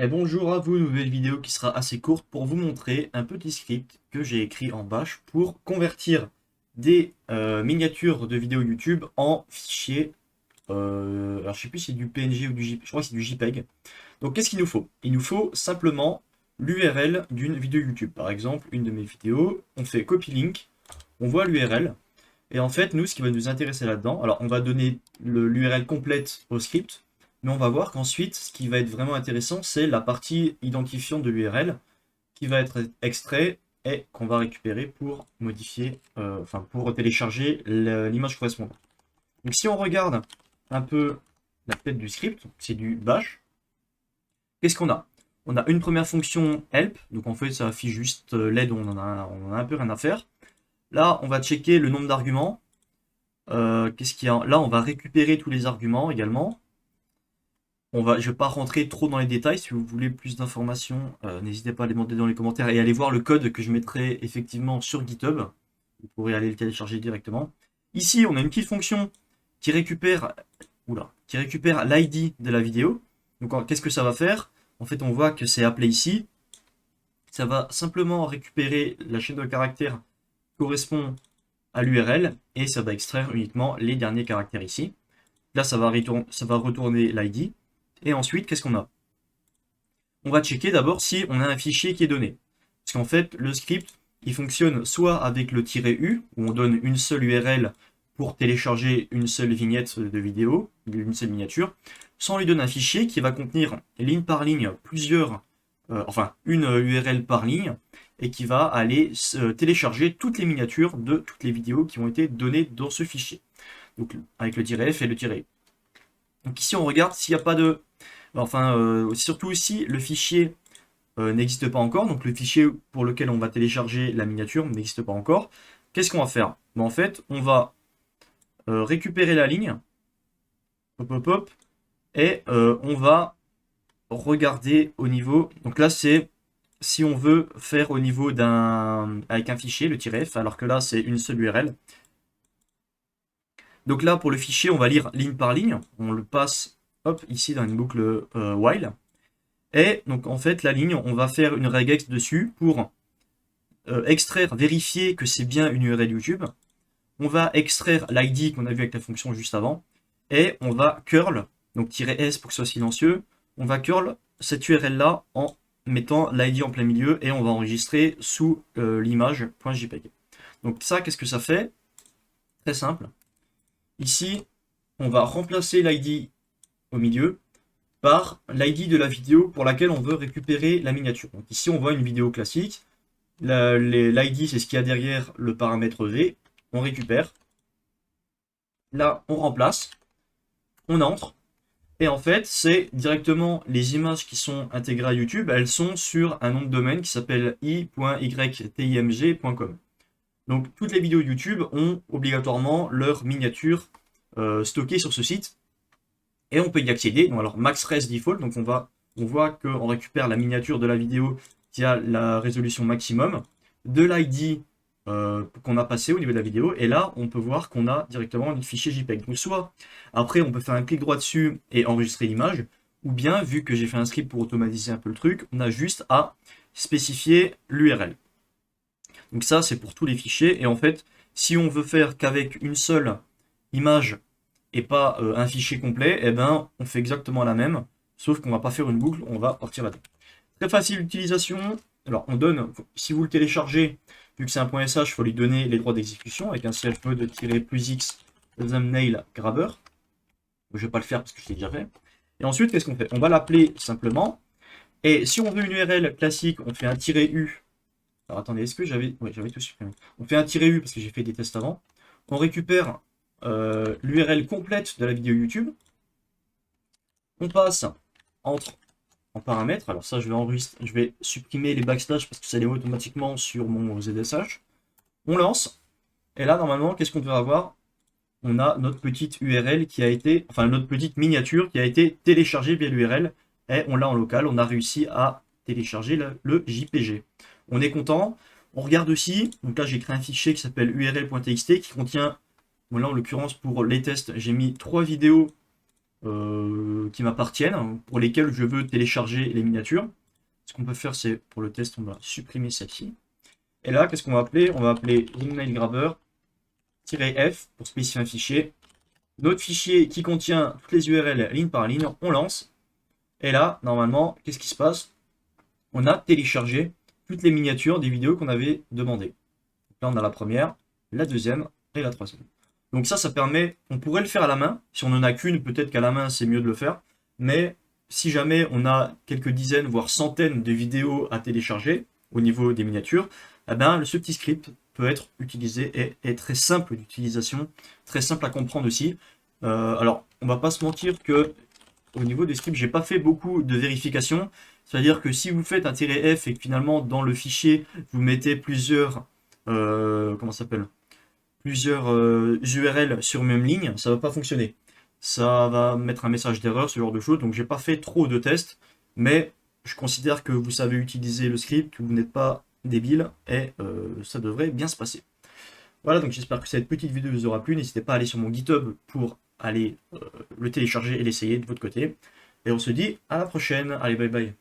Et bonjour à vous, nouvelle vidéo qui sera assez courte pour vous montrer un petit script que j'ai écrit en Bash pour convertir des miniatures de vidéos YouTube en fichiers. Alors je sais plus si c'est du PNG ou du JPEG, je crois que c'est du JPEG. Donc qu'est-ce qu'il nous faut? Il nous faut simplement l'URL d'une vidéo YouTube. Par exemple, une de mes vidéos, on fait copy link, on voit l'URL. Et en fait, nous, ce qui va nous intéresser là-dedans, alors on va donner l'URL complète au script, mais on va voir qu'ensuite, ce qui va être vraiment intéressant, c'est la partie identifiante de l'URL qui va être extrait et qu'on va récupérer pour modifier, enfin pour télécharger l'image correspondante. Donc si on regarde un peu la tête du script, c'est du bash, qu'est-ce qu'on a? On a une première fonction help, donc en fait ça affiche juste l'aide où on en a un peu rien à faire. Là, on va checker le nombre d'arguments. Qu'est-ce qu'il y a? Là, on va récupérer tous les arguments également. Je ne vais pas rentrer trop dans les détails. Si vous voulez plus d'informations, n'hésitez pas à les demander dans les commentaires et aller voir le code que je mettrai effectivement sur GitHub. Vous pourrez aller le télécharger directement. Ici, on a une petite fonction qui récupère, qui récupère l'ID de la vidéo. Donc, qu'est-ce que ça va faire? En fait, on voit que c'est appelé ici. Ça va simplement récupérer la chaîne de caractères qui correspond à l'URL et ça va extraire uniquement les derniers caractères ici. Là, ça va retourner l'ID. Et ensuite, qu'est-ce qu'on a? On va checker d'abord si on a un fichier qui est donné. Parce qu'en fait, le script, il fonctionne soit avec le "-u", où on donne une seule URL pour télécharger une seule vignette de vidéo, une seule miniature, soit on lui donne un fichier qui va contenir ligne par ligne enfin une URL par ligne, et qui va aller télécharger toutes les miniatures de toutes les vidéos qui ont été données dans ce fichier. Donc avec le "-f" et le "-u". Donc ici on regarde s'il n'y a pas de... Enfin, surtout si le fichier n'existe pas encore, donc le fichier pour lequel on va télécharger la miniature n'existe pas encore. Qu'est-ce qu'on va faire? En fait, on va récupérer la ligne, hop hop hop, et on va regarder au niveau... Donc là c'est si on veut faire au niveau avec un fichier, le "-f", alors que là c'est une seule URL. Donc là pour le fichier on va lire ligne par ligne, on le passe hop ici dans une boucle while. Et donc en fait la ligne, on va faire une regex dessus pour extraire, vérifier que c'est bien une URL YouTube. On va extraire l'ID qu'on a vu avec la fonction juste avant. Et on va curl, donc "-s pour que ce soit silencieux. On va curl cette URL là en mettant l'ID en plein milieu et on va enregistrer sous l'image .jpeg. Donc ça, qu'est-ce que ça fait? Très simple. Ici, on va remplacer l'ID au milieu par l'ID de la vidéo pour laquelle on veut récupérer la miniature. Donc ici, on voit une vidéo classique. L'ID, c'est ce qu'il y a derrière le paramètre V. On récupère. Là, on remplace. On entre. Et en fait, c'est directement les images qui sont intégrées à YouTube. Elles sont sur un nom de domaine qui s'appelle i.ytimg.com. Donc, toutes les vidéos YouTube ont obligatoirement leur miniature stockée sur ce site. Et on peut y accéder. Donc, alors, max res default. Donc, on voit qu'on récupère la miniature de la vidéo qui a la résolution maximum, de l'ID qu'on a passé au niveau de la vidéo, et là on peut voir qu'on a directement notre fichier JPEG. Donc soit après on peut faire un clic droit dessus et enregistrer l'image, ou bien vu que j'ai fait un script pour automatiser un peu le truc, on a juste à spécifier l'URL. Donc ça c'est pour tous les fichiers, et en fait si on veut faire qu'avec une seule image et pas un fichier complet, eh ben on fait exactement la même, sauf qu'on va pas faire une boucle, on va partir là-dedans. Très facile d'utilisation. Alors, on donne, si vous le téléchargez, vu que c'est un .sh, il faut lui donner les droits d'exécution avec un CLPE de +x thumbnail grabber. Je ne vais pas le faire parce que je l'ai déjà fait. Et ensuite, qu'est-ce qu'on fait? On va l'appeler simplement. Et si on veut une URL classique, on fait un "-u". Alors attendez, est-ce que j'avais... Oui, j'avais tout supprimé. On fait un "-u parce que j'ai fait des tests avant. On récupère l'URL complète de la vidéo YouTube. On passe entre en paramètres. Alors ça, je vais supprimer les backslash parce que ça les met automatiquement sur mon ZSH. On lance. Et là, normalement, qu'est-ce qu'on devrait avoir? On a notre petite URL qui a été, enfin notre petite miniature qui a été téléchargée via l'URL. Et on l'a en local. On a réussi à télécharger le JPG. On est content. On regarde aussi. Donc là, j'ai créé un fichier qui s'appelle url.txt qui contient, bon là en l'occurrence pour les tests, j'ai mis 3 vidéos qui m'appartiennent, pour lesquels je veux télécharger les miniatures. Ce qu'on peut faire, c'est pour le test, on va supprimer celle-ci. Et là, qu'est-ce qu'on va appeler? On va appeler emailgrabber-f pour spécifier un fichier. Notre fichier qui contient toutes les URL ligne par ligne, on lance. Et là, normalement, qu'est-ce qui se passe? On a téléchargé toutes les miniatures des vidéos qu'on avait demandées. Là, on a la première, la deuxième et la troisième. Donc ça permet, on pourrait le faire à la main. Si on n'en a qu'une, peut-être qu'à la main, c'est mieux de le faire. Mais si jamais on a quelques dizaines, voire centaines de vidéos à télécharger au niveau des miniatures, eh ben, ce petit script peut être utilisé et est très simple d'utilisation, très simple à comprendre aussi. Alors, on va pas se mentir que au niveau des scripts, j'ai pas fait beaucoup de vérification. C'est-à-dire que si vous faites un "-f" et que finalement dans le fichier vous mettez plusieurs comment ça s'appelle, plusieurs URL sur même ligne, ça va pas fonctionner. Ça va mettre un message d'erreur, ce genre de choses. Donc j'ai pas fait trop de tests, mais je considère que vous savez utiliser le script, que vous n'êtes pas débile et ça devrait bien se passer. Voilà, donc j'espère que cette petite vidéo vous aura plu. N'hésitez pas à aller sur mon GitHub pour aller le télécharger et l'essayer de votre côté. Et on se dit à la prochaine. Allez, bye bye.